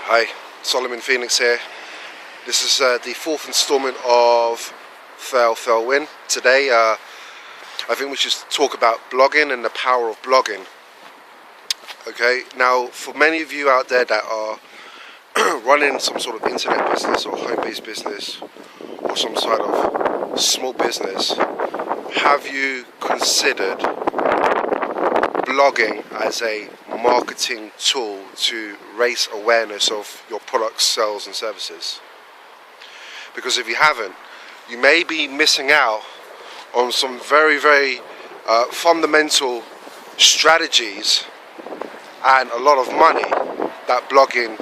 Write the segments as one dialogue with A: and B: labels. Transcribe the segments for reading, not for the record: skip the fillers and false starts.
A: Hi, Solomon Phoenix here. This is the fourth installment of Fail, Win. Today, I think we should talk about blogging and the power of blogging. Okay, now for many of you out there that are running some sort of internet business or home-based business or some sort of small business, have you considered blogging as a marketing tool to raise awareness of your products, sales and services? Because if you haven't, you may be missing out on some very fundamental strategies and a lot of money that blogging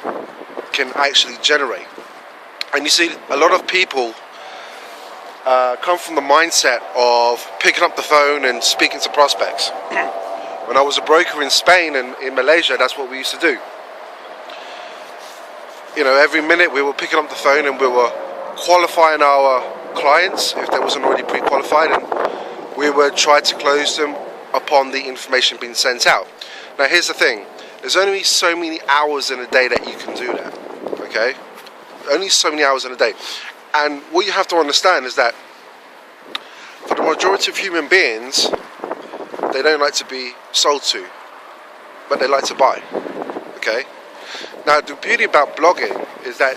A: can actually generate. And you see, a lot of people come from the mindset of picking up the phone and speaking to prospects. When I was a broker in Spain and in Malaysia, that's what we used to do. You know, every minute we were picking up the phone and we were qualifying our clients if they wasn't already pre-qualified, and we would try to close them upon the information being sent out. Now here's the thing, there's only so many hours in a day that you can do that, okay? Only so many hours in a day. And what you have to understand is that for the majority of human beings, they don't like to be sold to, but they like to buy, okay? Now the beauty about blogging is that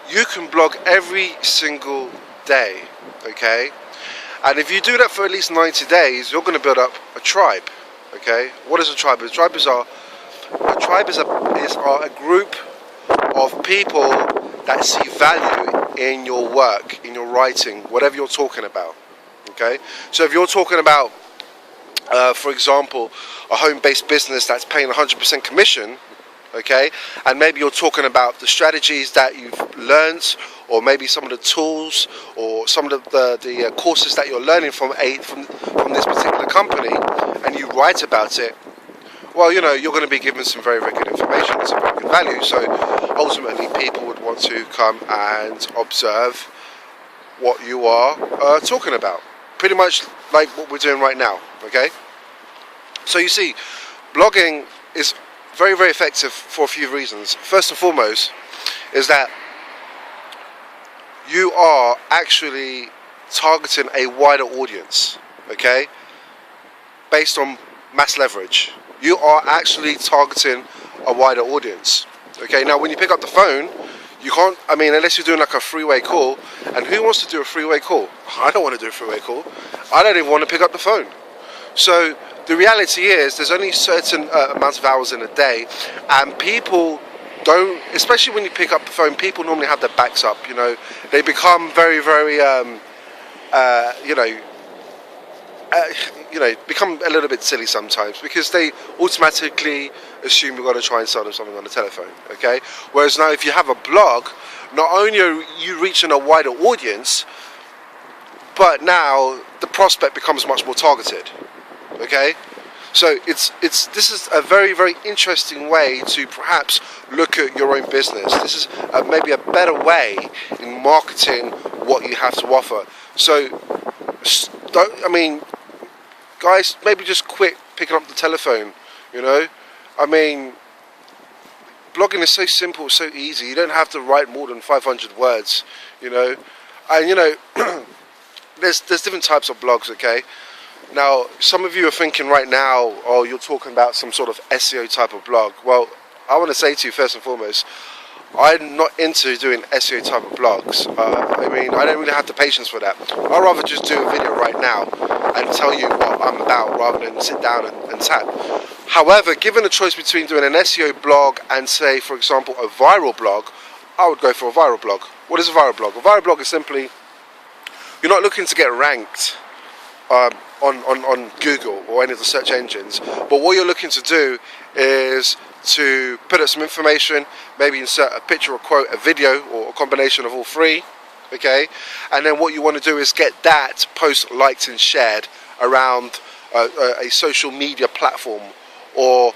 A: you can blog every single day, okay? And if you do that for at least 90 days, you're going to build up a tribe, okay? What is a tribe? A tribe is a group of people that see value in your work, in your writing, whatever you're talking about, okay? So if you're talking about for example, a home-based business that's paying 100% commission, okay, and maybe you're talking about the strategies that you've learned, or maybe some of the tools, or some of the courses that you're learning from this particular company, and you write about it. Well, you know, you're going to be given some very good information, some very good value. So ultimately, people would want to come and observe what you are talking about. Pretty much like what we're doing right now, okay? So you see, blogging is very effective for a few reasons. First and foremost is that you are actually targeting a wider audience, okay? Based on mass leverage. You are actually targeting a wider audience, okay? Now when you pick up the phone, you can't, I mean, unless you're doing like a three-way call, and who wants to do a three-way call? I don't want to do a three-way call. I don't even want to pick up the phone. So the reality is there's only certain amount of hours in a day, and people don't, especially when you pick up the phone, people normally have their backs up, you know. They become very become a little bit silly sometimes because they automatically assume you've got to try and sell them something on the telephone, okay? Whereas now if you have a blog, not only are you reaching a wider audience, but now the prospect becomes much more targeted, okay? So this is a very interesting way to perhaps look at your own business. This is maybe a better way in marketing what you have to offer. So guys, maybe just quit picking up the telephone, you know? I mean, blogging is so simple, so easy. You don't have to write more than 500 words, you know? And, you know, there's different types of blogs, okay? Now, some of you are thinking right now, oh, you're talking about some sort of SEO type of blog. Well, I want to say to you, first and foremost, I'm not into doing SEO type of blogs. I mean, I don't really have the patience for that. I'd rather just do a video right now and tell you what I'm about rather than sit down and chat. However, given the choice between doing an SEO blog and, say, for example, a viral blog, I would go for a viral blog. What is a viral blog? A viral blog is simply, you're not looking to get ranked on Google or any of the search engines, but what you're looking to do is to put up some information, maybe insert a picture or quote, a video, or a combination of all three, okay? And then what you want to do is get that post liked and shared around a social media platform or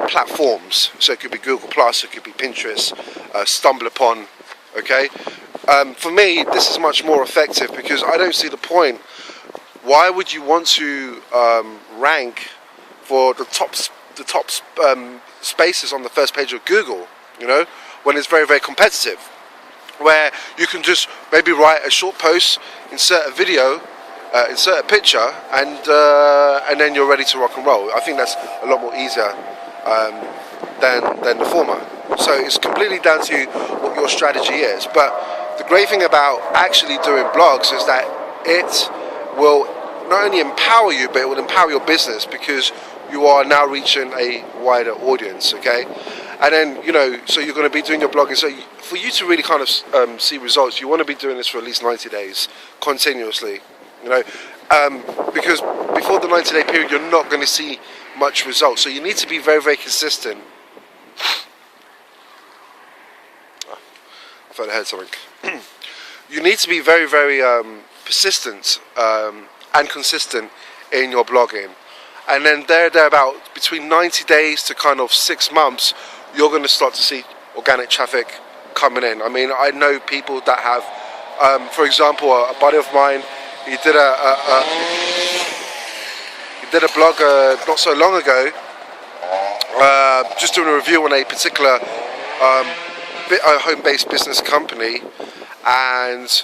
A: platforms. So it could be Google+, it could be Pinterest, StumbleUpon, okay? For me, this is much more effective because I don't see the point. Why would you want to rank for the top spaces on the first page of Google? You know, when it's very, very competitive, where you can just maybe write a short post, insert a video, insert a picture, and then you're ready to rock and roll. I think that's a lot more easier than the former. So it's completely down to you what your strategy is. But the great thing about actually doing blogs is that it will not only empower you, but it will empower your business, because you are now reaching a wider audience, okay? And then, you know, so you're going to be doing your blogging. So for you to really kind of see results, you want to be doing this for at least 90 days continuously, you know, because before the 90-day period, you're not going to see much results. So you need to be very, very consistent. I thought I heard something. You need to be very, very persistent and consistent in your blogging. And then there about between 90 days to kind of 6 months, you're going to start to see organic traffic coming in. I mean, I know people that have, for example, a buddy of mine, he did a blog not so long ago, just doing a review on a particular home-based business company, and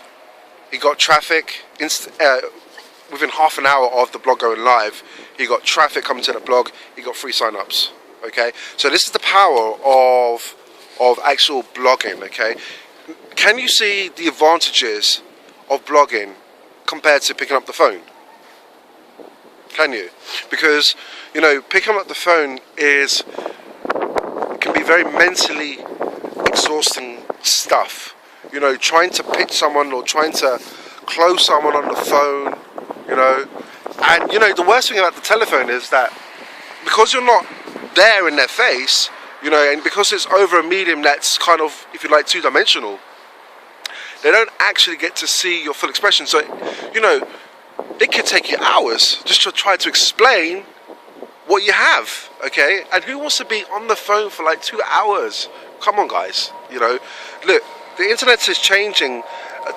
A: he got traffic within half an hour of the blog going live. He got traffic coming to the blog. He got free sign-ups. Okay, so this is the power of actual blogging. Okay, can you see the advantages of blogging compared to picking up the phone? Can you? Because, you know, picking up the phone can be very mentally exhausting stuff. You know, trying to pitch someone or trying to close someone on the phone, you know. And, you know, the worst thing about the telephone is that because you're not there in their face, you know, and because it's over a medium that's kind of, if you like, two-dimensional, they don't actually get to see your full expression. So, you know, it could take you hours just to try to explain what you have, okay? And who wants to be on the phone for like 2 hours? Come on, guys, you know. Look, the internet is changing.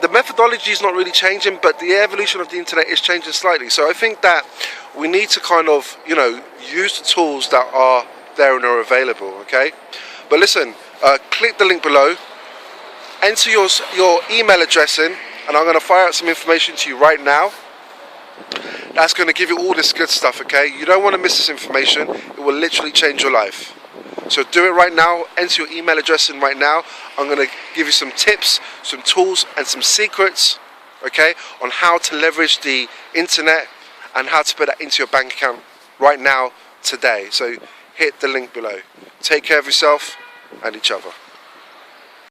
A: The methodology is not really changing, but the evolution of the internet is changing slightly. So I think that we need to kind of, you know, use the tools that are there and are available, okay? But listen, click the link below, enter your email address in, and I'm going to fire out some information to you right now. That's going to give you all this good stuff, okay? You don't want to miss this information. It will literally change your life. So do it right now. Enter your email address in right now. I'm going to give you some tips, some tools, and some secrets, okay, on how to leverage the internet and how to put that into your bank account right now, today. So hit the link below. Take care of yourself and each other.